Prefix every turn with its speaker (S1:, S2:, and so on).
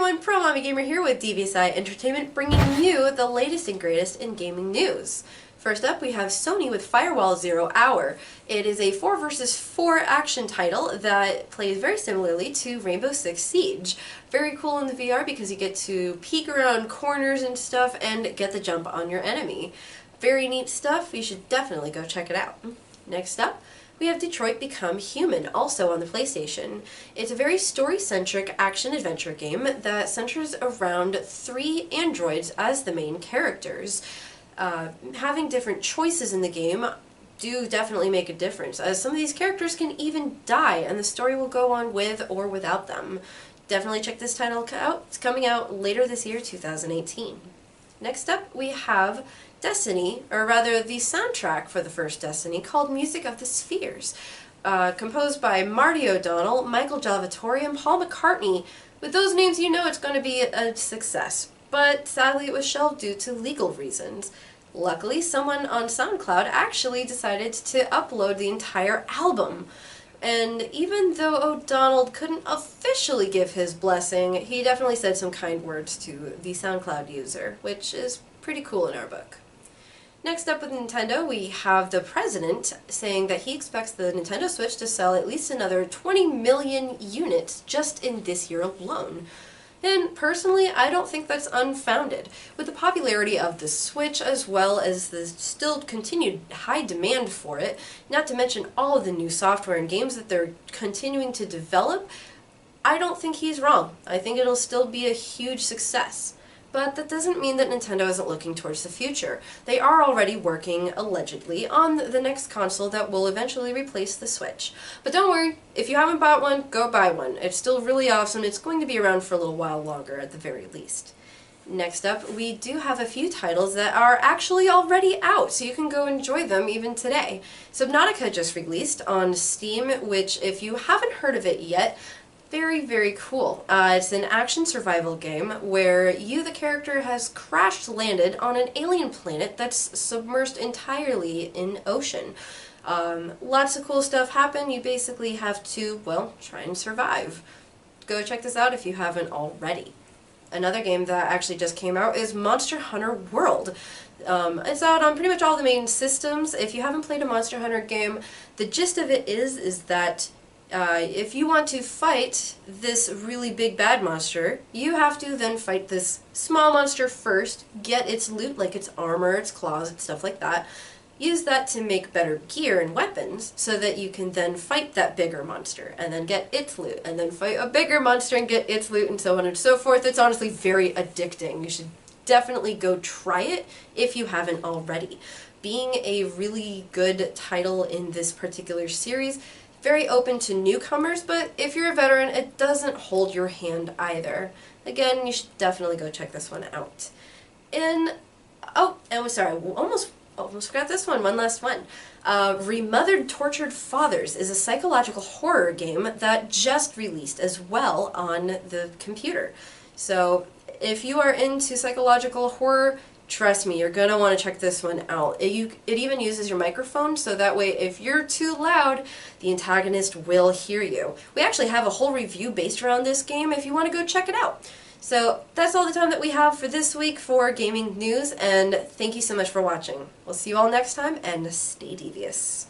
S1: everyone, Pro Mommy Gamer here with Devious Entertainment, bringing you the latest and greatest in gaming news. First up, we have Sony with Firewall Zero Hour. It is a 4 versus 4 action title that plays very similarly to Rainbow Six Siege. Very cool in the VR because you get to peek around corners and stuff and get the jump on your enemy. Very neat stuff, you should definitely go check it out. Next up, we have Detroit Become Human, also on the PlayStation. It's a very story-centric action-adventure game that centers around 3 androids as the main characters. Having different choices in the game do definitely make a difference, as some of these characters can even die, and the story will go on with or without them. Definitely check this title out. It's coming out later this year, 2018. Next up, we have Destiny, or rather the soundtrack for the first Destiny, called Music of the Spheres. Composed by Marty O'Donnell, Michael Salvatore, and Paul McCartney. With those names, you know it's going to be a success, but sadly it was shelved due to legal reasons. Luckily, someone on SoundCloud actually decided to upload the entire album. And even though O'Donnell couldn't officially give his blessing, he definitely said some kind words to the SoundCloud user, which is pretty cool in our book. Next up with Nintendo, we have the president saying that he expects the Nintendo Switch to sell at least another 20 million units just in this year alone. And personally, I don't think that's unfounded. With the popularity of the Switch, as well as the still continued high demand for it, not to mention all of the new software and games that they're continuing to develop, I don't think he's wrong. I think it'll still be a huge success. But that doesn't mean that Nintendo isn't looking towards the future. They are already working, allegedly, on the next console that will eventually replace the Switch. But don't worry, if you haven't bought one, go buy one. It's still really awesome. It's going to be around for a little while longer at the very least. Next up, we do have a few titles that are actually already out, so you can go enjoy them even today. Subnautica just released on Steam, which, if you haven't heard of it yet, very, very cool. It's an action survival game where you, the character, has crash-landed on an alien planet that's submerged entirely in ocean. Lots of cool stuff happen. You basically have to, well, try and survive. Go check this out if you haven't already. Another game that actually just came out is Monster Hunter World. It's out on pretty much all the main systems. If you haven't played a Monster Hunter game, the gist of it is that if you want to fight this really big bad monster, you have to then fight this small monster first, get its loot, like its armor, its claws, and stuff like that. Use that to make better gear and weapons, so that you can then fight that bigger monster, and then get its loot, and then fight a bigger monster and get its loot, and so on and so forth. It's honestly very addicting. You should definitely go try it if you haven't already. Being a really good title in this particular series, very open to newcomers, but if you're a veteran, it doesn't hold your hand either. Again, you should definitely go check this one out. And I'm sorry, almost forgot this one last one. Remothered Tortured Fathers is a psychological horror game that just released as well on the computer. So if you are into psychological horror, trust me, you're going to want to check this one out. It even uses your microphone, so that way if you're too loud, the antagonist will hear you. We actually have a whole review based around this game if you want to go check it out. So that's all the time that we have for this week for gaming news, and thank you so much for watching. We'll see you all next time, and stay devious.